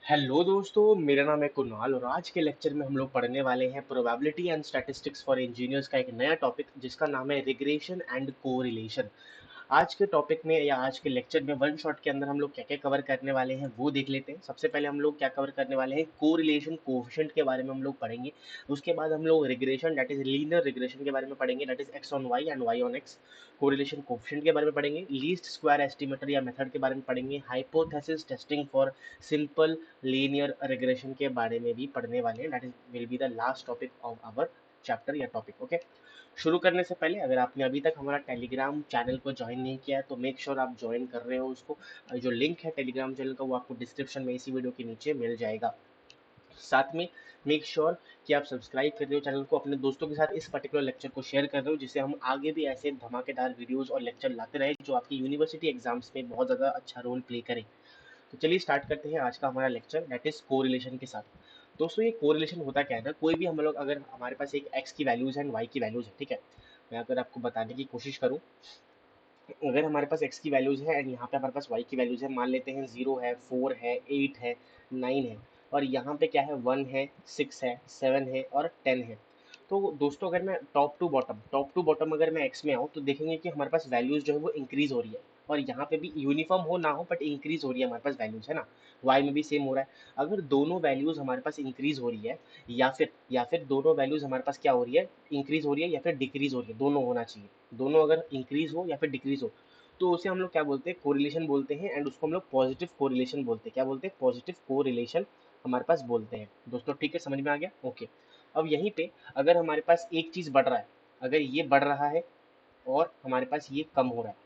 Hello दोस्तों, मेरा नाम है कुणाल और आज के लेक्चर में हम लोग पढ़ने वाले हैं probability and statistics for engineers का एक नया टॉपिक जिसका नाम है रिग्रेशन एंड कोरिलेशन। आज के टॉपिक में या आज के लेक्चर में वन शॉट के अंदर हम लोग क्या क्या कवर करने वाले हैं वो देख लेते हैं। सबसे पहले हम लोग क्या कवर करने वाले हैं, कोरिलेशन कोएफिशिएंट के बारे में हम लोग पढ़ेंगे। उसके बाद हम लोग regression that is linear regression के बारे में पढ़ेंगे, that is x on y and y on x. Correlation coefficient के बारे में पढ़ेंगे, लीस्ट स्क्वायर एस्टिमेटर या मेथड के बारे में पढ़ेंगे, hypothesis testing for simple linear regression के बारे में भी पढ़ने वाले हैं। That is will be the last topic of our chapter या टॉपिक। ओके, शुरू करने से पहले अगर आपने अभी तक हमारा टेलीग्राम चैनल को ज्वाइन नहीं किया है तो मेक श्योर आप ज्वाइन कर रहे हो उसको। जो लिंक है टेलीग्राम चैनल का वो आपको डिस्क्रिप्शन में इसी वीडियो के नीचे मिल जाएगा। साथ में मेक श्योर कि आप सब्सक्राइब कर रहे हो चैनल को, अपने दोस्तों के साथ इस पर्टिकुलर लेक्चर को शेयर कर रहे हो जिससे हम आगे भी ऐसे धमाकेदार वीडियोस और लेक्चर लाते रहे जो आपकी यूनिवर्सिटी एग्जाम्स में बहुत ज़्यादा अच्छा रोल प्ले करें। तो चलिए स्टार्ट करते हैं आज का हमारा लेक्चर दैट इज कोरिलेशन के साथ। दोस्तों, ये कोरिलेशन होता क्या है ना, कोई भी हम लोग अगर हमारे पास एक एक्स की वैल्यूज है वाई की वैल्यूज है, ठीक है। मैं अगर आपको बताने की कोशिश करूं, अगर हमारे पास एक्स की वैल्यूज है एंड यहाँ पे हमारे पास वाई की वैल्यूज है, मान लेते हैं 0 है 4 है 8 है 9 है और यहाँ पे क्या है 1 है 6 है 7 है और 10 है। तो दोस्तों अगर मैं टॉप टू बॉटम अगर मैं एक्स में आऊँ तो देखेंगे कि हमारे पास वैल्यूज जो है वो इंक्रीज हो रही है। और यहाँ पे भी यूनिफॉर्म हो ना हो बट इंक्रीज हो रही है हमारे पास वैल्यूज, है ना। वाई में भी सेम हो रहा है। अगर दोनों वैल्यूज हमारे पास इंक्रीज हो रही है या फिर दोनों वैल्यूज हमारे पास क्या हो रही है, इंक्रीज हो रही है या फिर डिक्रीज हो रही है, दोनों होना चाहिए। दोनों अगर इंक्रीज हो या फिर डिक्रीज हो तो उसे हम लोग क्या बोलते हैं, कोरिलेशन बोलते हैं। एंड उसको हम लोग पॉजिटिव कोरिलेशन बोलते हैं। क्या बोलते हैं? पॉजिटिव कोरिलेशन हमारे पास बोलते हैं। दोस्तों ठीक है, समझ में आ गया? ओके। अब यहीं पे अगर हमारे पास एक चीज बढ़ रहा है, अगर ये बढ़ रहा है और हमारे पास ये कम हो रहा है,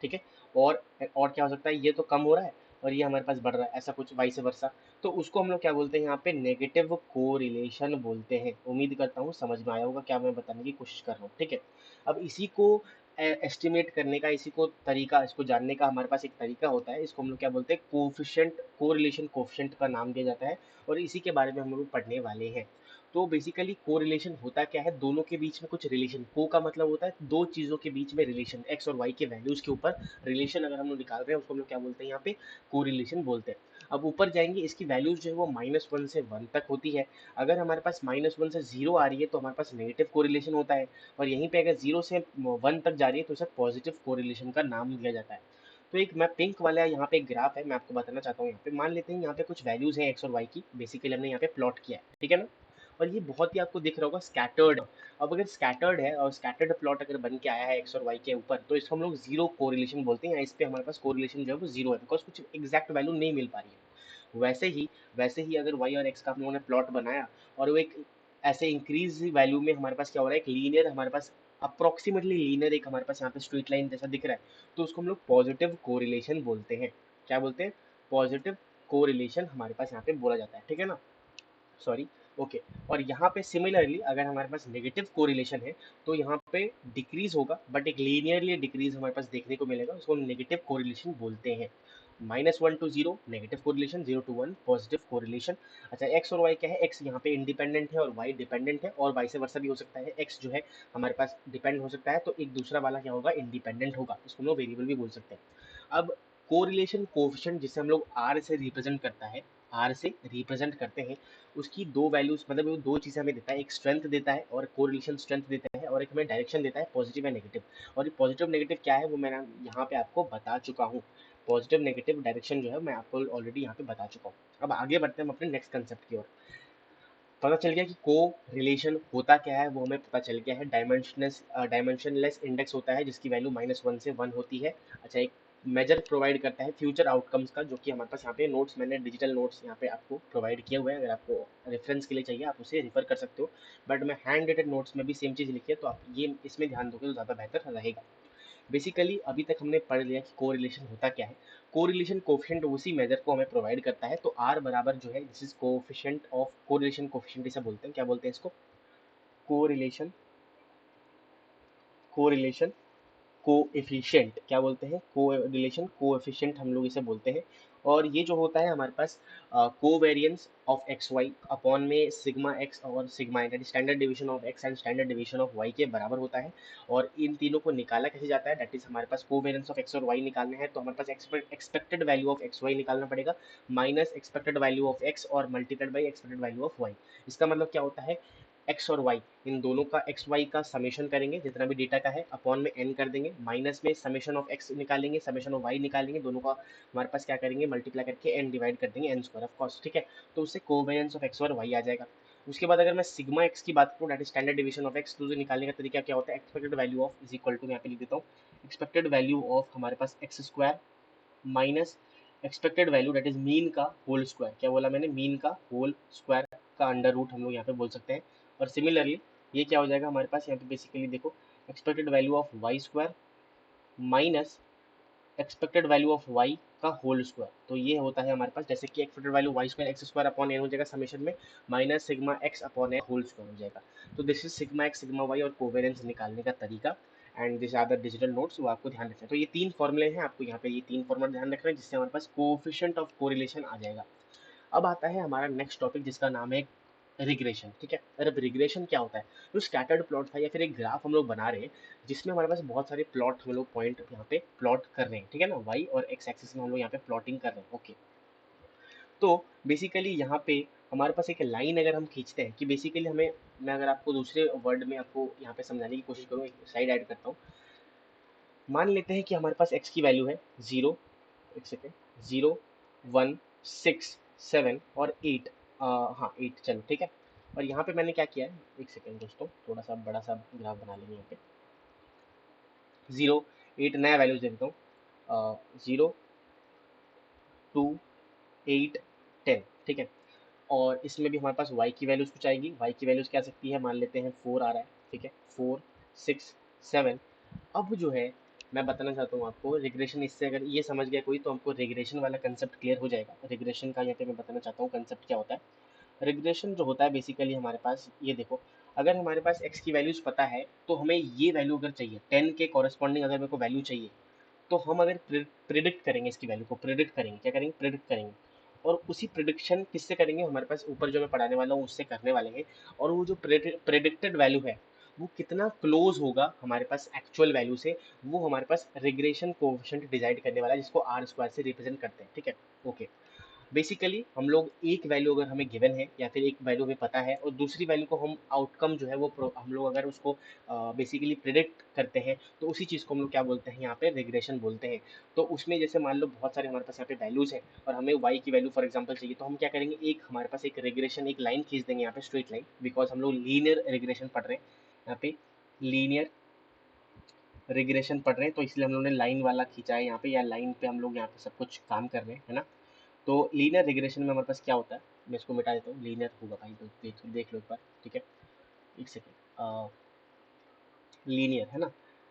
ठीक है। और क्या हो सकता है, ये तो कम हो रहा है और ये हमारे पास बढ़ रहा है, ऐसा कुछ वाइस वर्सा। तो उसको हम लोग क्या बोलते हैं, यहाँ पे नेगेटिव कोरिलेशन बोलते हैं। उम्मीद करता हूँ समझ में आया होगा क्या मैं बताने की कोशिश कर रहा हूँ, ठीक है। अब इसी को एस्टिमेट करने का, इसी को तरीका, इसको जानने का हमारे पास एक तरीका होता है। इसको हम लोग क्या बोलते हैं, कोफिशिएंट, कोरिलेशन कोफिशिएंट का नाम दिया जाता है। और इसी के बारे में हम लोग पढ़ने वाले हैं। तो बेसिकली कोरिलेशन होता क्या है, दोनों के बीच में कुछ रिलेशन। को का मतलब होता है दो चीजों के बीच में रिलेशन, एक्स और वाई के वैल्यूज के ऊपर रिलेशन अगर हम लोग निकाल रहे हैं उसको हम लोग क्या बोलते हैं, यहाँ पे कोरिलेशन बोलते हैं। अब ऊपर जाएंगे, इसकी वैल्यूज जो है वो -1 से 1 तक होती है। अगर हमारे पास -1 से 0 आ रही है तो हमारे पास नेगेटिव कोरिलेशन होता है। और यहीं पे अगर 0 से 1 तक जा रही है तो उसे पॉजिटिव कोरिलेशन का नाम दिया जाता है। तो एक मैं पिंक वाला यहाँ पे एक ग्राफ है, मैं आपको बताना चाहता हूँ। यहाँ पे मान लेते हैं यहाँ पे कुछ वैल्यूज हैं एक्स और वाई की, बेसिकली हमने यहाँ पे प्लॉट किया है, ठीक है ना। और ये बहुत ही आपको दिख रहा होगा स्कैटर्ड। अब अगर स्कैटर्ड है और स्कैटर्ड प्लॉट अगर बन के आया है एक्स और वाई के ऊपर तो इसको हम लोग जीरो कोरिलेशन बोलते हैं, या इस पे हमारे पास कोरिलेशन जो है वो जीरो है, बिकॉज कुछ एग्जैक्ट वैल्यू नहीं मिल पा रही है। वैसे ही अगर वाई और एक्स का हम लोगों ने प्लॉट बनाया और वो एक ऐसे इंक्रीज वैल्यू में हमारे पास क्या हो रहा है, एक लीनियर हमारे पास अप्रोक्सीमेटली लीनियर एक हमारे पास यहाँ पे स्ट्रेट लाइन जैसा दिख रहा है, तो उसको हम लोग पॉजिटिव कोरिलेशन बोलते हैं। क्या बोलते हैं? पॉजिटिव कोरिलेशन हमारे पास यहाँ पे बोला जाता है, ठीक है ना। सॉरी। ओके। और यहाँ पे सिमिलरली अगर हमारे पास नेगेटिव कोरिलेशन है तो यहाँ पे डिक्रीज होगा, बट एक लीनियरली डिक्रीज हमारे पास देखने को मिलेगा, उसको हम नेगेटिव कोरिलेशन बोलते हैं। -1 to 0 negative correlation, 0 to 1 positive correlation. अच्छा, एक्स और वाई क्या है, एक्स यहाँ पे इंडिपेंडेंट है और वाई डिपेंडेंट है, और वाइस वर्सा भी हो सकता है। एक्स जो है हमारे पास डिपेंड हो सकता है तो एक दूसरा वाला क्या होगा, इंडिपेंडेंट होगा, इसको हम लोग वेरिएबल भी बोल सकते हैं। अब कोरिलेशन कोफिशिएंट जिसे हम लोग आर से रिप्रेजेंट करता है, आर से रिप्रेजेंट करते हैं, उसकी दो वैल्यूज, मतलब वो दो चीजें हमें देता है, एक स्ट्रेंथ देता है और कोरिलेशन स्ट्रेंथ देता है, और एक हमें डायरेक्शन देता है, पॉजिटिव या नेगेटिव। और ये पॉजिटिव नेगेटिव क्या है वो मैं यहाँ पे आपको बता चुका हूँ। पॉजिटिव नेगेटिव डायरेक्शन जो है मैं आपको ऑलरेडी यहाँ पे बता चुका हूँ। अब आगे बढ़ते हैं हम अपने नेक्स्ट कंसेप्ट की ओर। पता चल गया कि को रिलेशन होता क्या है, वो हमें पता चल गया है। डायमेंशनलेस इंडेक्स होता है जिसकी वैल्यू -1 से 1 होती है। अच्छा, एक मेजर प्रोवाइड करता है फ्यूचर आउटकम्स का, जो कि हमारे पास यहाँ पे नोट्स, मैंने डिजिटल नोट्स यहाँ पे आपको प्रोवाइड किए हुए हैं, अगर आपको रेफरेंस के लिए चाहिए आप उसे रिफर कर सकते हो। बट मैं हैंड रेटेड नोट्स में भी सेम चीज़ लिखी है तो आप ये इसमें ध्यान दोगे तो ज़्यादा बेहतर रहेगा। बेसिकली अभी तक हमने पढ़ लिया कि कोरिलेशन होता क्या है। कोरिलेशन कोफिशिएंट उसी मेजर को हमें प्रोवाइड करता है, तो आर बराबर जो है, this is coefficient of correlation coefficient इसे बोलते हैं। क्या बोलते हैं इसको? कोरिलेशन, कोरिलेशन कोएफिशिएंट क्या बोलते हैं, कोरिलेशन कोएफिशिएंट हम लोग इसे बोलते हैं। और ये जो होता है हमारे पास covariance of x Y upon में सिग्मा एक्स और sigma N, standard division of X and standard division of Y के बराबर होता है। और इन तीनों को निकाला कैसे जाता है, दैट इज हमारे पास कोवेरियंस ऑफ एक्स और वाई निकालने हैं, तो हमारे पास expected value of x Y निकालना पड़ेगा minus expected value of X और multiplied by expected value of Y. इसका मतलब क्या होता है, एक्स और वाई इन दोनों का एक्स वाई का समेशन करेंगे जितना भी डेटा का है, अपॉन में एन कर देंगे, माइनस में समेशन ऑफ एक्स निकालेंगे, समेशन ऑफ वाई निकालेंगे, दोनों का हमारे पास क्या करेंगे, मल्टीप्लाई करके एन डिवाइड कर देंगे एन स्क्वायर ऑफ कॉस, ठीक है। तो उससे कोवेरियंस ऑफ एक्स और वाई आ जाएगा। उसके बाद अगर मैं सिग्मा एक्स की बात करूँ, that is standard division of X, तो निकालने का तरीका क्या होता है, expected value of is equal to, यहाँ पे लिख देता हूँ, एक्सपेक्टेड वैल्यू ऑफ हमारे पास X square minus expected value that is mean का होल स्क्वायर, क्या बोला मैंने, मीन का होल स्क्वायर का अंडर रूट हम लोग यहाँ पे बोल सकते हैं। और सिमिलरली ये क्या हो जाएगा हमारे पास, यहाँ पे बेसिकली देखो, expected value of y square minus expected value of y का होल स्क्वायर, तो ये होता है हमारे पास, जैसे कि expected value y square x square upon n हो जाएगा समेशन में, minus sigma x upon a whole square हो जाएगा। तो this is sigma x sigma Y और कोवेरियंस निकालने का तरीका, and this are the digital notes, वो आपको ध्यान रखना है। तो ये तीन फॉर्मूले हैं, आपको यहाँ पे ये तीन फॉर्मूला ध्यान रखना है, जिससे हमारे पास कोएफिशिएंट ऑफ कोरिलेशन आ जाएगा। अब आता है हमारा नेक्स्ट टॉपिक जिसका नाम है रिग्रेशन, ठीक है। और अब रिग्रेशन क्या होता है, जो स्कैटर्ड प्लॉट था या फिर एक ग्राफ हम लोग बना रहे हैं जिसमें हमारे पास बहुत सारे प्लॉट हम लोग पॉइंट यहाँ पे प्लॉट कर रहे हैं, ठीक है ना, वाई और एक्स एक्सिस में हम लोग यहाँ पे प्लॉटिंग कर रहे हैं, ओके। तो बेसिकली यहाँ पे हमारे पास एक लाइन अगर हम खींचते हैं कि बेसिकली हमें, मैं अगर आपको दूसरे वर्ड में आपको यहाँ पे समझाने की कोशिश करूँ, एक साइड ऐड करता हूँ। मान लेते हैं कि हमारे पास एक्स की वैल्यू है 0, एक सेकेंड, 0, 1, 6, 7 और 8, हाँ 8, चलो ठीक है। और यहाँ पे मैंने क्या किया है, एक सेकेंड दोस्तों, थोड़ा सा बड़ा सा ग्राफ बना लेंगे यहाँ पे। 0, 8 नया वैल्यूज दे देता हूँ, 0, 2, 8, 10, ठीक है। और इसमें भी हमारे पास y की वैल्यूज कुछ आएगी, y की वैल्यूज क्या आ सकती है, मान लेते हैं 4 आ रहा है, ठीक है, 4, 6, 7। अब जो है मैं बताना चाहता हूँ आपको रिग्रेशन, इससे अगर ये समझ गया कोई तो हमको रिग्रेशन वाला कंसेप्ट क्लियर हो जाएगा। रिग्रेशन का यहाँ पे मैं बताना चाहता हूँ कंसेप्ट क्या होता है। रिग्रेशन जो होता है बेसिकली हमारे पास, ये देखो, अगर हमारे पास x की वैल्यूज पता है तो हमें ये वैल्यू अगर चाहिए 10 के कॉरेस्पॉन्डिंग अगर मेरे को वैल्यू चाहिए, तो हम अगर प्रिडिक्ट करेंगे इसकी वैल्यू को, प्रिडिक्ट करेंगे, क्या करेंगे, प्रिडिक्ट करेंगे। और उसी प्रिडिक्शन किससे करेंगे, हमारे पास ऊपर जो मैं पढ़ाने वाला हूँ उससे करने वाले हैं। और वो जो प्रिडिक्टेड वैल्यू है वो कितना क्लोज होगा हमारे पास एक्चुअल वैल्यू से, वो हमारे पास रिग्रेशन कोएफिशिएंट डिसाइड करने वाला है, जिसको आर स्क्वायर से रिप्रेजेंट करते हैं, ठीक है, ओके। बेसिकली हम लोग एक वैल्यू अगर हमें गिवन है या फिर एक वैल्यू हमें पता है और दूसरी वैल्यू को हम आउटकम जो है वो हम लोग अगर उसको बेसिकली प्रिडिक्ट करते हैं, तो उसी चीज़ को हम लोग क्या बोलते हैं, यहाँ पे रिग्रेशन बोलते हैं। तो उसमें जैसे मान लो बहुत सारे हमारे पास यहाँ पे वैल्यूज है और हमें y की वैल्यू फॉर एग्जांपल चाहिए, तो हम क्या करेंगे, एक हमारे पास एक रिग्रेशन एक लाइन खींच देंगे यहाँ पे, स्ट्रेट लाइन, बिकॉज हम लोग लीनियर रिग्रेशन पढ़ रहे हैं यहाँ पे, लीनियर रिग्रेशन पढ़ रहे हैं, तो इसलिए हम लोगों ने लाइन वाला खींचा है यहाँ पे, या लाइन पे हम लोग यहाँ पे सब कुछ काम कर रहे हैं, है ना। तो लीनियर रिग्रेशन में हमारे पास क्या होता है, मैं इसको मिटा देता हूँ, लीनियर होगा भाई, तो देख लो एक बार, ठीक है, एक सेकेंड, लीनियर है ना,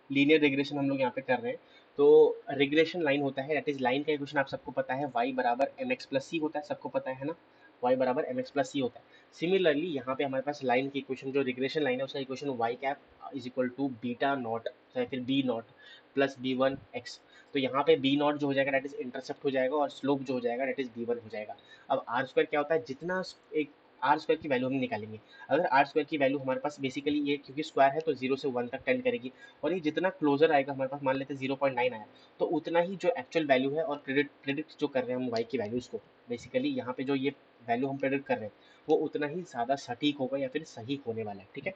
लीनियर रिग्रेशन हम लोग यहाँ पे कर रहे हैं। तो रिग्रेशन लाइन होता है, दैट इज लाइन का इक्वेशन आप सबको पता है, y बराबर एम एक्स प्लस सी होता है, सबको पता है ना, y बराबर एम एक्स प्लस सी होता है। सिमिलरली यहाँ पे हमारे पास लाइन की इक्वेशन, जो रिग्रेशन लाइन है उसका equation y cap is equal to beta naught या फिर b naught plus b one x. तो यहाँ पे बी नॉट जो हो जाएगा दैट इज इंटरसेप्ट हो जाएगा, और स्लोप जो हो जाएगा दैट इज बी वन हो जाएगा। अब आर स्क्वायर क्या होता है, जितना एक आर स्क्वायर की वैल्यू हम निकालेंगे, अगर आर स्क्वायर की वैल्यू हमारे पास बेसिकली ये क्योंकि स्क्वायर है तो 0 से 1 तक टेंड करेगी, और ये जितना क्लोजर आएगा हमारे पास, मान लेते हैं 0.9 आया, तो उतना ही जो एक्चुअल वैल्यू है, और प्रेडिक्ट जो कर रहे हैं हम y की वैल्यूज को, बेसिकली यहाँ पे जो ये वैल्यू हम प्रेडिक्ट कर रहे हैं वो उतना ही ज़्यादा सटीक होगा या फिर सही होने वाला है, ठीक है।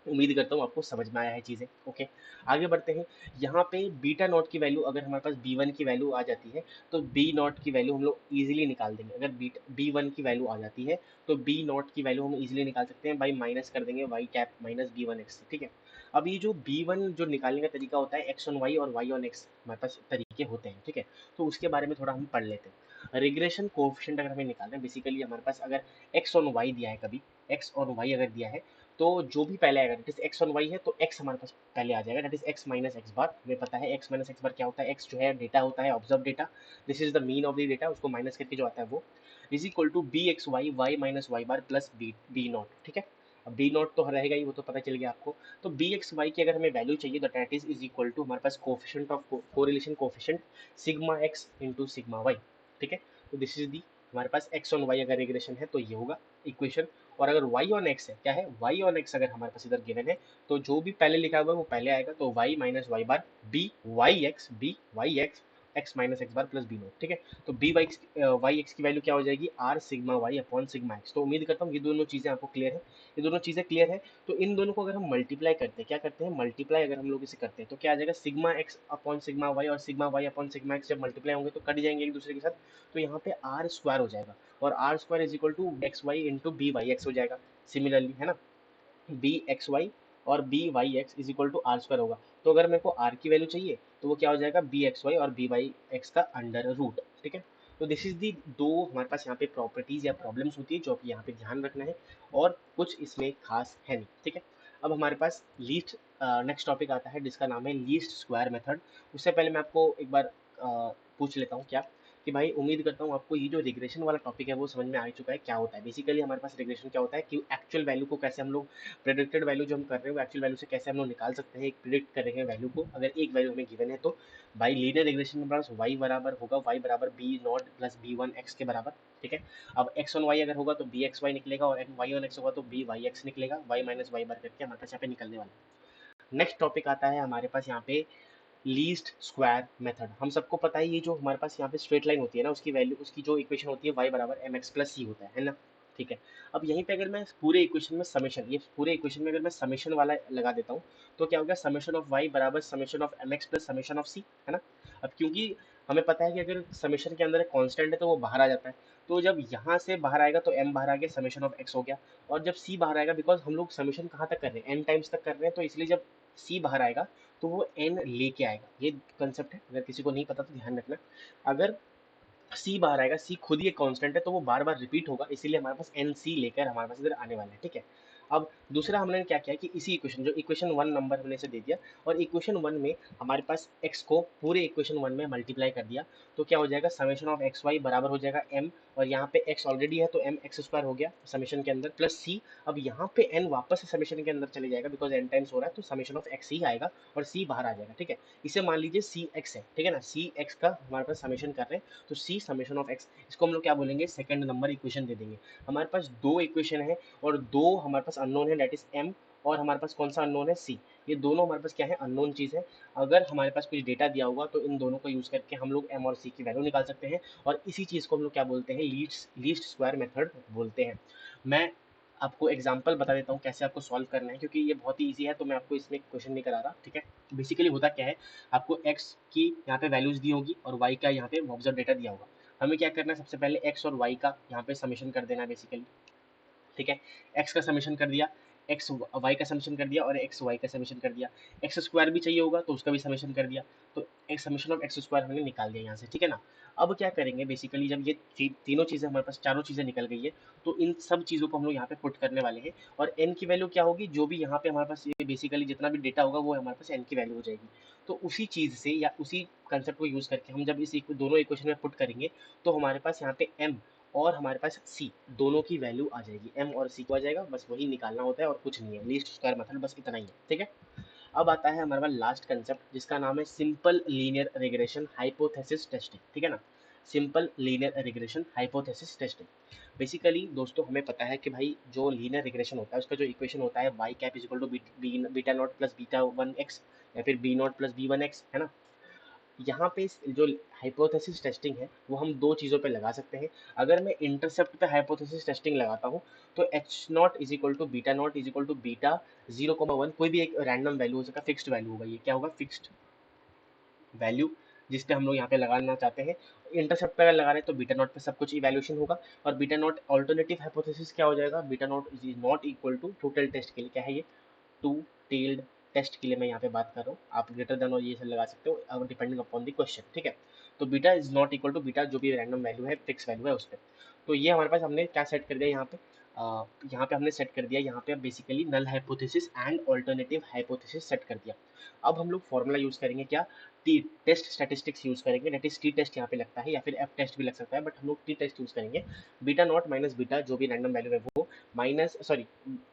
उम्मीद करता हूँ आपको समझ में आया है चीज़ें, ओके। आगे बढ़ते हैं, यहाँ पे बीटा नॉट की वैल्यू अगर हमारे पास बी वन की वैल्यू आ जाती है, तो बी नॉट की वैल्यू हम लोग ईजिली निकाल देंगे। अगर बी वन की वैल्यू आ जाती है तो बी नॉट की वैल्यू हम ईजिली निकाल सकते हैं, बाई माइनस कर देंगे y cap minus b one x, ठीक है। अब ये जो बी वन जो निकालने का तरीका होता है, एक्स ऑन वाई और वाई ऑन एक्स हमारे पास तरीके होते हैं, ठीक है। तो उसके बारे में थोड़ा हम पढ़ लेते हैं। रिग्रेशन कोएफिशिएंट अगर हमें निकालना है, बेसिकली हमारे पास अगर एक्स ऑन वाई दिया है, कभी एक्स ऑन वाई अगर दिया है, तो जो भी पहले आएगा, that is x on Y है तो एक्स हमारे पास पहले आ जाएगा, that is X minus X bar. हमें पता है एक्स माइनस एक्स बार क्या होता है, एक्स जो है डेटा होता है, observe data, this is the mean of the data, उसको माइनस करके जो आता है वो is equal to b x y y minus Y bar plus b b naught, ठीक है। अब बी नॉट तो रहेगा ही, वो तो पता चल गया आपको। तो बी एक्स वाई की अगर हमें वैल्यू चाहिए तो दैट इज इक्वल टू हमारे पास coefficient of correlation coefficient sigma X into sigma Y, ठीक है। तो दिस इज दी हमारे पास x ऑन y अगर रिग्रेशन है तो ये होगा इक्वेशन। और अगर y ऑन x है, क्या है, y ऑन x अगर हमारे पास इधर गिवन है तो जो भी पहले लिखा हुआ है वो पहले आएगा, तो y minus Y bar B Y X minus X bar plus B naught, ठीक है। तो बी वाई एक्स की वैल्यू क्या हो जाएगी, R sigma Y upon sigma X. तो उम्मीद करता हूँ ये दोनों चीजें आपको क्लियर है, ये दोनों चीजें क्लियर है। तो इन दोनों को अगर हम मल्टीप्लाई करते हैं, क्या करते हैं, मल्टीप्लाई अगर हम लोग इसे करते हैं तो क्या आ जाएगा, sigma x upon sigma Y और sigma Y upon sigma X जब मल्टीप्लाई होंगे तो कट जाएंगे एक दूसरे के साथ, तो यहाँ पे आर स्क्वायर हो जाएगा, और r square is equal to x y into b Y x हो जाएगा। सिमिलरली है ना, बी एक्स वाई और b Y x is equal to r square होगा। तो अगर मेरे को आर की वैल्यू चाहिए तो वो क्या हो जाएगा, बी एक्स वाई और बी वाई एक्स का अंडर रूट, ठीक है। तो दिस इज दी दो हमारे पास यहाँ पे प्रॉपर्टीज या प्रॉब्लम्स होती है जो कि यहाँ पे ध्यान रखना है, और कुछ इसमें खास है नहीं, ठीक है। अब हमारे पास लीस्ट नेक्स्ट टॉपिक आता है जिसका नाम है लीस्ट स्क्वायर मेथड। उससे पहले मैं आपको एक बार पूछ लेता हूँ क्या, कि भाई उम्मीद करता हूँ आपको ये जो रिग्रेशन वाला टॉपिक है वो समझ में आ चुका है क्या होता है। बेसिकली हमारे पास रिग्रेशन क्या होता है कि एक्चुअल वैल्यू को कैसे हम लोग, प्रेडिक्टेड वैल्यू जो हम कर रहे हैं वो एक्चुअल वैल्यू से कैसे हम लोग निकाल सकते हैं, एक प्रिडिक्ट कर रहे हैं वैल्यू को, अगर एक वैल्यू हमें गिवन है तो बाई लीनियर रिग्रेशन में पास y बराबर होगा, y बराबर b naught plus b one x के बराबर, ठीक है। अब x ऑन y अगर होगा तो बी एक्स वाई निकलेगा, और y ऑन x होगा तो बी वाई एक्स निकलेगा, y माइनस वाई बार करके हमारे पास यहाँ पे निकलने वाला है। नेक्स्ट टॉपिक आता है हमारे पास यहाँ पे लीस्ट स्क्वायर मेथड। हम सबको पता है ये जो हमारे पास यहाँ पे स्ट्रेट लाइन होती है ना, उसकी वैल्यू, उसकी जो इक्वेशन होती है y बराबर एम एक्स प्लस सी होता है ना, ठीक है। अब यहीं पे अगर मैं पूरे इक्वेशन में समेशन, ये पूरे इक्वेशन में अगर मैं समेशन वाला लगा देता हूँ तो क्या होगा, समेशन ऑफ y बराबर summation of M X plus summation of C, है ना। अब क्योंकि हमें पता है कि अगर समेशन के अंदर एक कांस्टेंट है तो वो बाहर आ जाता है, तो जब यहाँ से बाहर आएगा तो m बाहर आ गया, समेशन ऑफ x हो गया, और जब c बाहर आएगा, बिकॉज हम लोग समेशन कहाँ तक कर रहे हैं, n टाइम्स तक कर रहे हैं, तो इसलिए जब c बाहर आएगा तो वो n लेके आएगा। ये कंसेप्ट है, अगर किसी को नहीं पता तो ध्यान रखना। अगर c बाहर आएगा, c खुद ही एक कांस्टेंट है तो वो बार बार रिपीट होगा, इसीलिए हमारे पास एन सी लेकर हमारे पास इधर आने वाला है, ठीक है। अब दूसरा हमने क्या किया कि इसी इक्वेशन, जो इक्वेशन वन नंबर हमने इसे दे दिया, और इक्वेशन वन में हमारे पास x को पूरे इक्वेशन वन में मल्टीप्लाई कर दिया, तो क्या हो जाएगा, समेशन ऑफ एक्स वाई बराबर हो जाएगा m, और यहाँ पे x ऑलरेडी है तो m एक्स स्क्वायर हो गया समेशन के अंदर, प्लस c। अब यहाँ पे n वापस से समेशन के अंदर चले जाएगा, बिकॉज n टाइम्स हो रहा है, तो समेशन ऑफ x ही आएगा और c बाहर आ जाएगा, ठीक है। इसे मान लीजिए सी एक्स है, ठीक है ना, सी एक्स का हमारे पास समेशन कर रहे हैं, तो c समेशन ऑफ x, इसको हम लोग क्या बोलेंगे, सेकंड नंबर इक्वेशन दे देंगे। हमारे पास दो इक्वेशन है और दो हमारे पास अननोन है, दैट इज m, और हमारे पास कौन सा अननोन है, c। ये दोनों हमारे पास क्या है, अननोन चीज है। अगर हमारे पास कुछ डेटा दिया होगा तो इन दोनों को यूज करके हम लोग m और c की वैल्यू निकाल सकते हैं, और इसी चीज को हम लोग क्या बोलते हैं, लीस्ट स्क्वायर मेथड बोलते हैं। मैं आपको एग्जांपल बता देता हूँ कैसे आपको सॉल्व करना है, क्योंकि ये बहुत ही ईजी है, तो मैं आपको इसमें क्वेश्चन नहीं करा रहा, ठीक है। बेसिकली होता क्या है, आपको x की यहाँ पे वैल्यूज दी होगी और y का यहाँ पे ऑब्जर्व डेटा दिया होगा। हमें क्या करना है, सबसे पहले x और y का यहाँ पे समेशन कर देना है बेसिकली, ठीक है। x का समेशन कर दिया, एक्स वाई का समेशन कर दिया, और एक्स वाई का समेशन कर दिया। एक्स स्क्वायर भी चाहिए होगा तो उसका भी समेशन कर दिया, तो x summation of x square हमने निकाल दिया यहाँ से, ठीक है ना। अब क्या करेंगे, बेसिकली जब ये तीनों चीज़ें हमारे पास, चारों चीज़ें निकल गई है, तो इन सब चीज़ों को हम लोग यहाँ पे पुट करने वाले हैं, और n की वैल्यू क्या होगी, जो भी यहाँ पे हमारे पास ये बेसिकली जितना भी डेटा होगा वो हमारे पास n की वैल्यू हो जाएगी। तो उसी चीज़ से या उसी कंसेप्ट को यूज़ करके हम जब इस दोनों इक्वेशन में पुट करेंगे तो हमारे पास यहाँ पे m और हमारे पास c दोनों की वैल्यू आ जाएगी, m और c को आ जाएगा, बस वही निकालना होता है और कुछ नहीं है, लीस्ट स्क्वायर मेथड बस इतना ही है, ठीक है। अब आता है हमारे पास लास्ट कंसेप्ट जिसका नाम है simple linear regression hypothesis testing, ठीक है ना। Simple linear regression hypothesis testing, basically दोस्तों हमें पता है कि भाई जो लीनियर रिग्रेशन होता है उसका जो इक्वेशन होता है y cap is equal to beta naught plus beta one x, या फिर b naught plus b one x, है ना। यहाँ पे जो हाइपोथेसिस टेस्टिंग है वो हम दो चीज़ों पे लगा सकते हैं। अगर मैं इंटरसेप्ट पे हाइपोथेसिस टेस्टिंग लगाता हूँ तो h naught is equal to beta naught is equal to beta 0,1, कोई भी एक रैंडम वैल्यू हो सकता है, फिक्स्ड वैल्यू होगा, ये क्या होगा, फिक्स्ड वैल्यू, जिस पे हम लोग यहाँ पे लगाना चाहते हैं। इंटरसेप्ट पे अगर लगा रहे हैं तो बीटा नॉट पे सब कुछ इवैल्यूएशन होगा, और बीटा नॉट अल्टरनेटिव हाइपोथेसिस क्या हो जाएगा, beta naught is not equal to total test के लिए, क्या है ये, टू टेल्ड टेस्ट के लिए मैं यहाँ पे बात कर रहा हूँ, आप ग्रेटर देन और ये सब लगा सकते हो डिपेंडिंग अपॉन द क्वेश्चन, ठीक है। तो beta is not equal to beta जो भी रैंडम वैल्यू है, फिक्स वैल्यू है उस पर। तो ये हमारे पास हमने क्या सेट कर दिया यहाँ पे, यहाँ पे हमने सेट कर दिया, यहाँ पे basically null hypothesis and alternative hypothesis set कर दिया। अब हम लोग फॉर्मूला यूज करेंगे क्या, टी टेस्ट स्टैटिस्टिक्स यूज करेंगे, दैट इज टी टेस्ट यहाँ पे लगता है, या फिर एफ टेस्ट भी लग सकता है, बट हम लोग टी टेस्ट यूज करेंगे। बीटा नॉट माइनस बीटा जो भी रैंडम वैल्यू है वो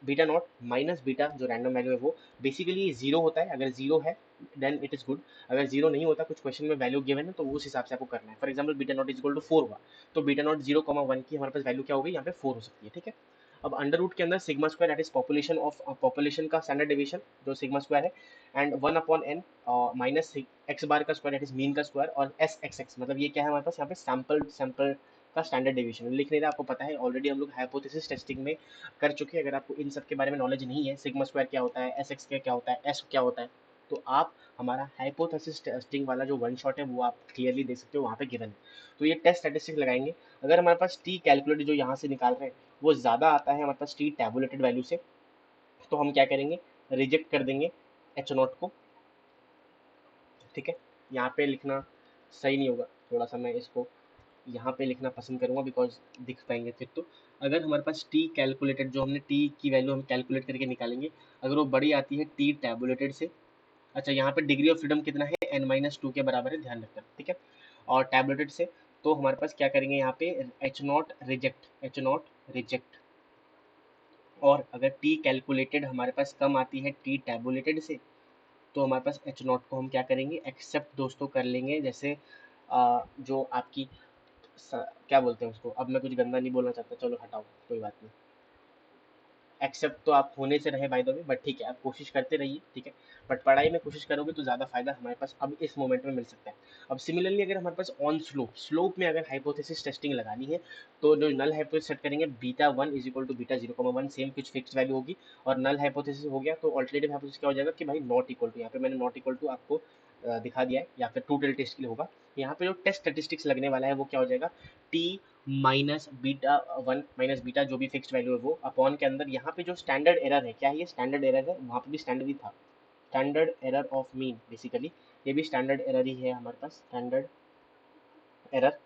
बीटा नॉट माइनस बीटा जो रैंडम वैल्यू है वो बेसिकली जीरो होता है, अगर जीरो है देन इट इज गुड। अगर जीरो नहीं होता, कुछ क्वेश्चन में वैल्यू गिवन है, तो उस हिसाब से आपको करना है। For example beta naught is equal to 4 हुआ, तो बीटा नॉट 0,1 की हमारे पास वैल्यू क्या होगी, यहाँ पे 4 हो सकती है, ठीक है। अब अंडर रूट के अंदर sigma square that is population of population का स्टैंडर्ड डेविएशन जो सिग्मा स्क्वायर है, एंड 1/n माइनस एक्स बार का स्क्वायर दैट इज मीन का स्क्वायर, और एस एक्स एक्स मतलब ये क्या है हमारे पास यहाँ पे सैंपल सैंपल का स्टैंडर्ड डेविएशन लिख नहीं रहा, आपको पता है ऑलरेडी हम लोग हाइपोथेसिस टेस्टिंग में कर चुके हैं। अगर आपको इन सब के बारे में नॉलेज नहीं है, सिग्मा स्क्वायर क्या होता है, एस एक्स क्या होता है, एस क्या होता है, तो आप हमारा हाइपोथेसिस टेस्टिंग वाला जो वन शॉट है वो आप क्लियरली देख सकते हो, वहाँ पे गिवन है। तो ये टेस्ट स्टैटिस्टिक्स लगाएंगे। अगर हमारे पास टी कैलकुलेटेड जो यहाँ से निकाल रहे हैं वो ज़्यादा आता है हमारे पास टी टैबुलेटेड वैल्यू से, तो हम क्या करेंगे, रिजेक्ट कर देंगे एच नॉट को, ठीक है। यहाँ पे लिखना सही नहीं होगा, थोड़ा सा मैं इसको यहाँ पे लिखना पसंद करूँगा बिकॉज दिख पाएंगे फिर। तो अगर हमारे पास टी कैलकुलेटेड जो हमने टी की वैल्यू हम कैलकुलेट करके निकालेंगे, अगर वो बड़ी आती है टी टैबुलेटेड से, अच्छा यहाँ पे डिग्री ऑफ फ्रीडम कितना है, n-2 के बराबर है, ध्यान रखना, ठीक है। और टैबलेटेड से तो हमारे पास क्या करेंगे यहाँ पे, H not reject, H not reject. और अगर टी कैलकुलेटेड हमारे पास कम आती है टी टैबुलेटेड से, तो हमारे पास एच नॉट को हम क्या करेंगे, एक्सेप्ट दोस्तों कर लेंगे। जैसे जो आपकी क्या बोलते हैं उसको, अब मैं कुछ गंदा नहीं बोलना चाहता, चलो हटाओ कोई बात नहीं। एक्सेप्ट तो आप होने से रहे बाय द वे, बट ठीक है, आप कोशिश करते रहिए, ठीक है। बट पढ़ाई में कोशिश करोगे तो ज़्यादा फायदा हमारे पास अब इस मोमेंट में मिल सकता है। अब सिमिलरली अगर हमारे पास ऑन स्लोप, स्लोप में अगर हाइपोथेसिस टेस्टिंग लगानी है, तो जो नल हाइपोथेसिस सेट करेंगे beta 1 is equal to beta 0,1, same कुछ फिक्स वैल्यू होगी। और नल हाइपोथेसिस हो गया तो ऑल्टरनेटिव हाइपोथेसिस क्या हो जाएगा कि भाई नॉट इक्वल टू, यहाँ पे मैंने नॉट इक्वल टू आपको दिखा दिया है, या फिर ट्रू टेल टेस्ट के लिए होगा। यहाँ पे जो टेस्ट स्टेटिस्टिक्स लगने वाला है वो क्या हो जाएगा, T minus beta 1 minus beta जो भी फिक्स्ड वैल्यू है वो अपॉन के अंदर, यहाँ पे जो स्टैंडर्ड एरर है, क्या है ये स्टैंडर्ड एरर है, वहाँ पे भी स्टैंडर्ड ही था, standard error of mean basically, ये भी स्टैंडर्ड एरर ही है हमारे पास, स्टैंडर्ड एरर,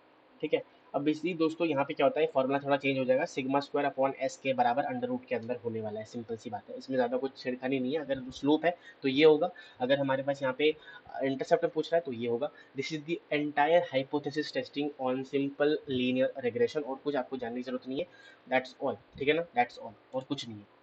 ठीक है। अब इसी दोस्तों यहाँ पे क्या होता है, फॉर्मूला थोड़ा चेंज हो जाएगा, सिग्मा स्क्वायर अपॉन एस के बराबर अंडर रूट के अंदर होने वाला है, सिंपल सी बात है, इसमें ज़्यादा कुछ छेड़खानी नहीं है। अगर स्लोप है तो ये होगा, अगर हमारे पास यहाँ पे इंटरसेप्ट में पूछ रहा है तो ये होगा। This is the entire hypothesis testing on simple linear regression, और कुछ आपको जानने की जरूरत नहीं है, दैट्स ऑल, ठीक है ना, दैट्स ऑल, और कुछ नहीं है।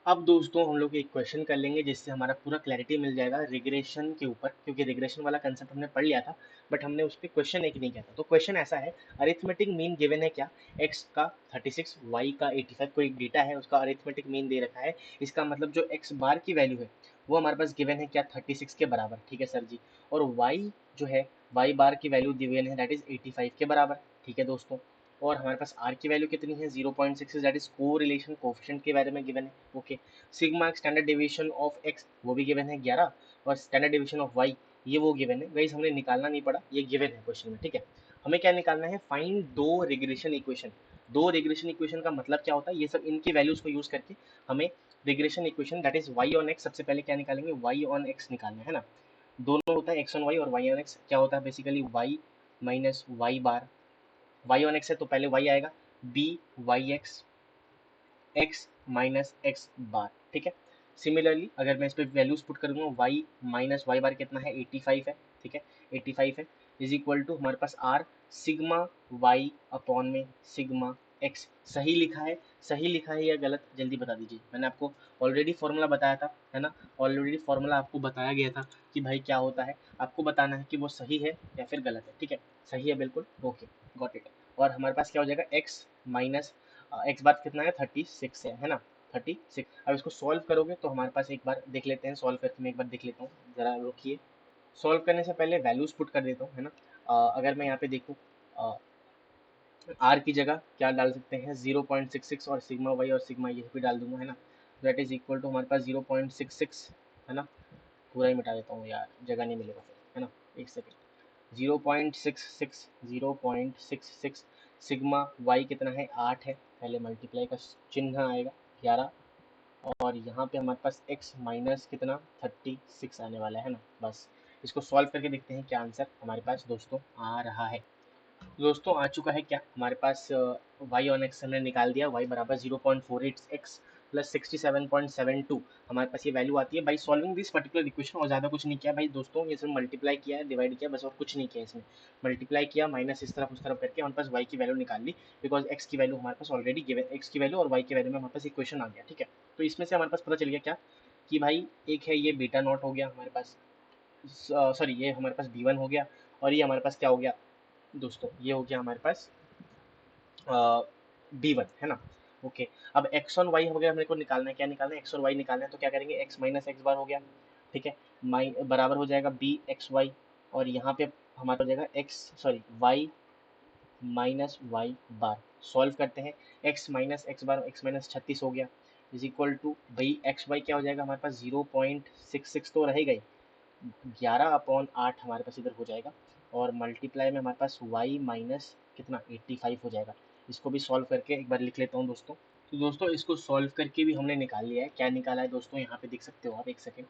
अब दोस्तों हम लोग एक क्वेश्चन कर लेंगे जिससे हमारा पूरा क्लैरिटी मिल जाएगा रिग्रेशन के ऊपर, क्योंकि रिग्रेशन वाला कंसेप्ट हमने पढ़ लिया था बट हमने उस पर क्वेश्चन एक नहीं किया था। तो क्वेश्चन ऐसा है, अरिथमेटिक मीन गिवन है क्या, x का 36, y का 85, कोई डेटा है उसका अरिथमेटिक मीन दे रखा है, इसका मतलब जो x बार की वैल्यू है वो हमारे पास गिवन है क्या 36 के बराबर, ठीक है सर जी। और y जो है, y बार की वैल्यू गिवन है दैट इज 85 के बराबर, ठीक है दोस्तों। और हमारे पास r की वैल्यू कितनी है 0.6, दैट इज को रिलेशन कोफिशिएंट के बारे में गिवन है, okay. Sigma standard deviation of x वो भी गिवन है 11, और स्टैंडर्ड डेविएशन ऑफ y ये वो गिवन है, गाइस हमने निकालना नहीं पड़ा, ये गिवन है क्वेश्चन में, ठीक है। हमें क्या निकालना है, फाइंड दो रिग्रेशन इक्वेशन। दो रिग्रेशन इक्वेशन का मतलब क्या होता है, ये सब इनकी वैल्यूज को यूज करके हमें regression equation that is y on x, सबसे पहले क्या निकालेंगे, y ऑन x निकालना है ना। दोनों होता है x ऑन y, और y ऑन x क्या होता है basically y minus y bar, y on x है तो पहले y आएगा, b Y X, x minus X bar, ठीक है। सिमिलरली अगर मैं इस पर वैल्यूज पुट कर दूंगा, y माइनस वाई बार कितना है 85 है, ठीक है, 85 है, इज इक्वल टू हमारे पास r सिग्मा y अपॉन में सिग्मा x। सही लिखा है, सही लिखा है या गलत, जल्दी बता दीजिए। मैंने आपको ऑलरेडी फॉर्मूला बताया था, है ना, ऑलरेडी फॉर्मूला आपको बताया गया था कि भाई क्या होता है, आपको बताना है कि वो सही है या फिर गलत है, ठीक है। सही है बिल्कुल, ओके, गॉट इट। और हमारे पास क्या हो जाएगा, x माइनस एक्स बार कितना है 36 है ना, 36। अब इसको सॉल्व करोगे तो हमारे पास, एक बार देख लेते हैं, सॉल्व करके मैं एक बार देख लेता हूँ, जरा रुकिए। सॉल्व करने से पहले वैल्यूज पुट कर देता हूँ, है ना। अगर मैं यहाँ पे देखूँ, आर की जगह क्या डाल सकते हैं 0.66, और सिग्मा वाई और सिग्मा ये भी डाल दूंगा, है ना। दैट इज इक्वल टू हमारे पास 0.66, है ना, पूरा ही मिटा देता हूँ यार, जगह नहीं मिलेगा फिर, है ना, एक सेकेंड। 0.66, 0.66, सिग्मा वाई कितना है 8 है, पहले मल्टीप्लाई का चिन्ह आएगा 11, और यहाँ पे हमारे पास x माइनस कितना 36 आने वाला है ना। बस इसको सॉल्व करके देखते हैं क्या आंसर हमारे पास दोस्तों आ रहा है। दोस्तों आ चुका है क्या हमारे पास, y ऑन x हमने निकाल दिया, y बराबर 0.48x प्लस 67.72, हमारे पास ये वैल्यू आती है by solving this particular equation. और ज़्यादा कुछ नहीं किया भाई दोस्तों, ये सिर्फ मल्टीप्लाई किया है, डिवाइड किया, बस और कुछ नहीं किया इसमें। मल्टीप्लाई किया, माइनस इस तरफ उस तरफ करके हमारे पास y की वैल्यू निकाल ली, बिकॉज x की वैल्यू हमारे पास ऑलरेडी गिवन, x की वैल्यू और y की वैल्यू में हमारे पास इक्वेशन आ गया, ठीक है। तो इसमें से हमारे पास पता चल गया क्या, कि भाई एक है ये बीटा नॉट हो गया हमारे पास, सॉरी, ये हमारे पास b1 हो गया, और ये हमारे पास क्या हो गया दोस्तों, ये हो गया हमारे पास b1, है ना। ओके, अब x और y हो गया, मेरे को निकालना है, क्या निकालना है, x और y निकालना है, तो क्या करेंगे, x माइनस एक्स बार हो गया, ठीक है, बराबर हो जाएगा b एक्स वाई, और यहाँ पे हमारा हो जाएगा x, sorry, y minus Y bar. Solve करते हैं, x minus X bar, x minus 36 हो गया, इज इक्वल टू भाई एक्स वाई क्या हो जाएगा हमारे पास, 0.66 तो रहेगा ही, 11/8 हमारे पास इधर हो जाएगा, और मल्टीप्लाई में हमारे पास y माइनस कितना 85 हो जाएगा। इसको भी सॉल्व करके एक बार लिख लेता हूँ दोस्तों। तो दोस्तों इसको सॉल्व करके भी हमने निकाल लिया है, क्या निकाला है दोस्तों, यहाँ पे देख सकते हो आप, एक सेकेंड,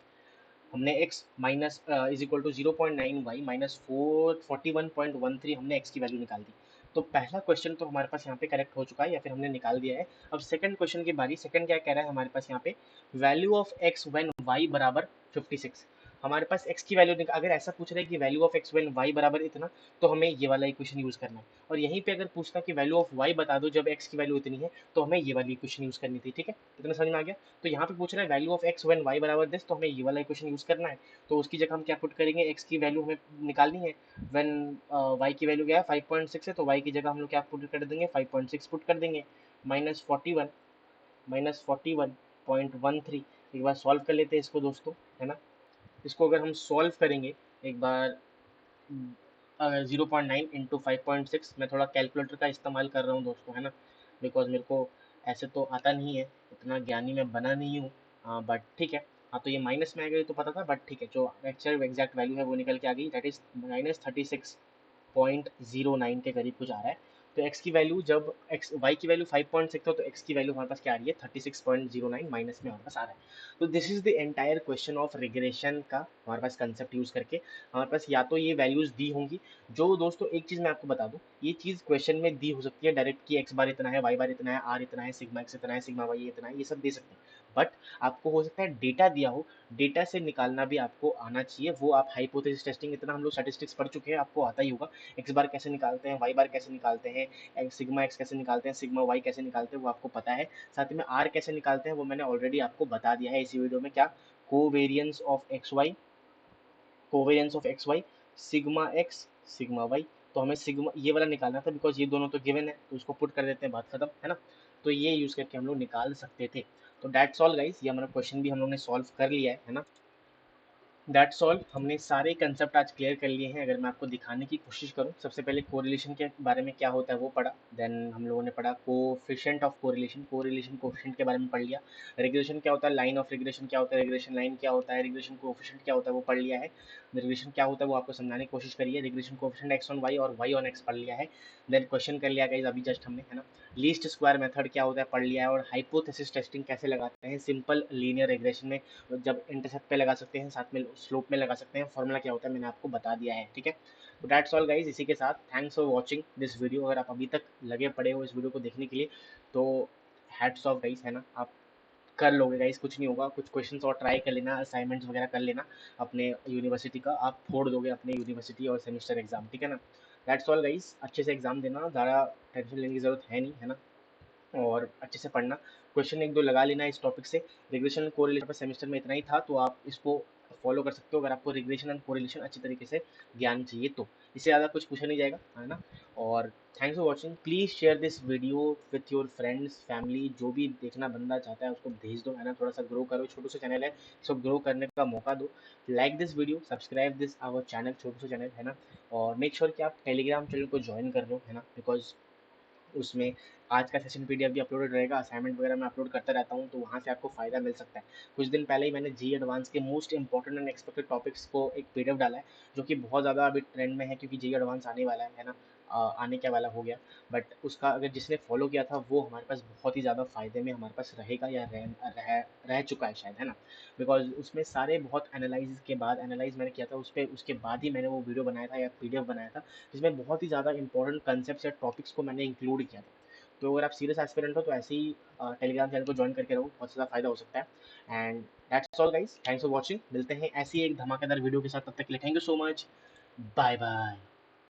हमने x minus is equal to 0.9 y minus 41.13 हमने x की वैल्यू निकाल दी। तो पहला क्वेश्चन तो हमारे पास यहाँ पे करेक्ट हो चुका है, या फिर हमने निकाल दिया है। अब सेकंड क्वेश्चन की बारी, सेकंड क्या कह रहा है हमारे पास यहाँ पे, value of x when y बराबर 56। हमारे पास x की वैल्यू, अगर ऐसा पूछ रहा है कि value of x when y बराबर इतना, तो हमें ये वाला इक्वेशन यूज करना है। और यहीं पे अगर पूछता कि वैल्यू ऑफ y बता दो जब x की वैल्यू इतनी है, तो हमें ये वाली इक्वेशन यूज करनी थी, ठीक है, इतना समझ में आ गया। तो यहाँ पे पूछ रहा है value of x when y बराबर दिस, तो हमें ये वाला इक्वेशन यूज करना है। तो उसकी जगह हम क्या पुट करेंगे, x की वैल्यू हमें निकालनी है, व्हेन y की वैल्यू क्या है 5.6 है, तो y की जगह हम लोग क्या पुट कर देंगे, 5.6 पुट कर देंगे, -41.13। एक बार सॉल्व कर लेते हैं इसको दोस्तों, है ना। इसको अगर हम सॉल्व करेंगे एक बार, 0.9 इंटू 5.6, मैं थोड़ा कैलकुलेटर का इस्तेमाल कर रहा हूँ दोस्तों, है ना, बिकॉज मेरे को ऐसे तो आता नहीं है, इतना ज्ञानी मैं बना नहीं हूँ, बट ठीक है। हाँ, तो ये माइनस में आ गई तो पता था, बट ठीक है, जो एक्चुअल एग्जैक्ट वैल्यू है वो निकल के आ गई, दैट इज -36.09 के करीब कुछ आ रहा है। तो x की वैल्यू जब x y की वैल्यू 5.6 हो, तो x की वैल्यू हमारे पास क्या आ रही है, 36.09 माइनस में हमारे पास आ रहा है। तो this is the entire question of regression का हमारे पास कंसेप्ट यूज करके हमारे पास या तो ये वैल्यूज दी होंगी, जो दोस्तों एक चीज मैं आपको बता दूं, ये चीज क्वेश्चन में दी हो सकती है डायरेक्ट कि x बार इतना है, y बार इतना है, r इतना है, सिग्मा x इतना है, सिग्मा y इतना है, ये सब दे सकते हैं। बट आपको हो सकता है डेटा दिया हो, डेटा से निकालना भी आपको आना चाहिए, वो आप हाइपोथेसिस टेस्टिंग, इतना हम लोग स्टैटिस्टिक्स पढ़ चुके हैं, आपको आता ही होगा, एक्स बार कैसे निकालते हैं, वाई बार कैसे निकालते हैं, सिग्मा एक्स कैसे निकालते हैं, सिग्मा वाई कैसे निकालते हैं, वो आपको पता है। साथ में आर कैसे निकालते हैं वो मैंने ऑलरेडी आपको बता दिया है इसी वीडियो में, क्या covariance of x y, covariance of x y, sigma x, sigma y. तो हमें सिग्मा ये वाला निकालना था, बिकॉज ये दोनों तो गिवन है, तो उसको पुट कर देते हैं, बात खत्म, है ना। तो ये यूज करके हम लोग निकाल सकते थे। तो दैट्स ऑल गाइस, ये हमारा क्वेश्चन भी हम लोग ने सॉल्व कर लिया है ना। दैट्स ऑल, हमने सारे कंसेप्ट आज क्लियर कर लिए हैं। अगर मैं आपको दिखाने की कोशिश करूं, सबसे पहले कोरिलेशन के बारे में क्या होता है वो पढ़ा, देन हम लोगों ने पढ़ा coefficient of correlation, correlation coefficient के बारे में पढ़ लिया, रिग्रेशन क्या होता है, लाइन ऑफ रिग्रेशन क्या होता है, रिग्रेशन लाइन क्या होता है, रिग्रेशन कोफिशिएंट क्या होता है वो पढ़ लिया है, रिग्रेशन क्या होता है वो आपको समझाने की कोशिश करिए, regression coefficient x on y और वाई ऑन एक्स पढ़ लिया है, देन क्वेश्चन कर लिया गाइस अभी जस्ट हमने, है ना। लीस्ट स्क्वायर मेथड क्या होता है पढ़ लिया है, और हाइपोथेसिस टेस्टिंग कैसे लगाते हैं सिंपल लीनियर रिग्रेशन में, जब इंटरसेप्ट पे लगा सकते हैं, साथ में स्लोप में लगा सकते हैं, फॉर्मूला क्या होता है मैंने आपको बता दिया है, ठीक है। तो दैट्स ऑल गाइज, इसी के साथ thanks for watching this video. अगर आप अभी तक लगे पड़े हो इस वीडियो को देखने के लिए, तो हैट्स ऑफ गाइज, है ना, आप कर लोगे गाइज, कुछ नहीं होगा, कुछ क्वेश्चंस और ट्राई कर लेना, असाइनमेंट्स वगैरह कर लेना अपने यूनिवर्सिटी का, आप फोड़ दोगे अपने यूनिवर्सिटी और सेमिस्टर एग्जाम, ठीक है ना। दैट्स ऑल गाइज, अच्छे से एग्जाम देना, ज़्यादा टेंशन लेने की जरूरत है नहीं, है ना, और अच्छे से पढ़ना, क्वेश्चन एक दो लगा लेना इस टॉपिक से। रिग्रेशन कोरिलेशन पर सेमेस्टर में इतना ही था, तो आप इसको फॉलो कर सकते हो अगर आपको रिग्रेशन एंड कोरिलेशन अच्छी तरीके से ज्ञान चाहिए तो। इससे ज़्यादा कुछ पूछा नहीं जाएगा, है ना। और thanks for watching, please share this video with your friends family, जो भी देखना बनना चाहता है उसको भेज दो, है ना, थोड़ा सा ग्रो करो, छोटू सा चैनल है, इसको ग्रो करने का मौका दो। Like this video, subscribe this our channel, छोटू सा चैनल है ना, और मेक श्योर कि आप टेलीग्राम चैनल को ज्वाइन कर लो, है ना, बिकॉज उसमें आज का सेशन पीडीएफ भी अपलोडेड रहेगा, असाइनमेंट वगैरह मैं अपलोड करता रहता हूँ, तो वहाँ से आपको फ़ायदा मिल सकता है। कुछ दिन पहले ही मैंने जी एडवांस के most important and expected topics को एक पीडीएफ डाला है, जो कि बहुत ज़्यादा अभी ट्रेंड में है, क्योंकि जी एडवांस आने वाला है ना, आने क्या वाला हो गया। बट उसका अगर जिसने फॉलो किया था वो हमारे पास बहुत ही ज़्यादा फ़ायदे में हमारे पास रहेगा, या रह चुका है शायद, है ना, बिकॉज उसमें सारे बहुत एनालाइज के बाद, एनालाइज मैंने किया था उस पर, उसके बाद ही मैंने वो वीडियो बनाया था या पीडीएफ बनाया था, जिसमें बहुत ही ज़्यादा इंपॉर्टेंट कंसेप्ट या टॉपिक्स को मैंने इंक्लूड किया था। तो अगर आप सीरियस एस्पिरेंट हो तो ऐसे ही टेलीग्राम चैनल को ज्वाइन करके रहो, बहुत ज़्यादा फायदा हो सकता है। And that's all guys, thanks for watching, मिलते हैं ऐसी एक धमाकेदार वीडियो के साथ, तब तक के लिए thank you so much, bye bye.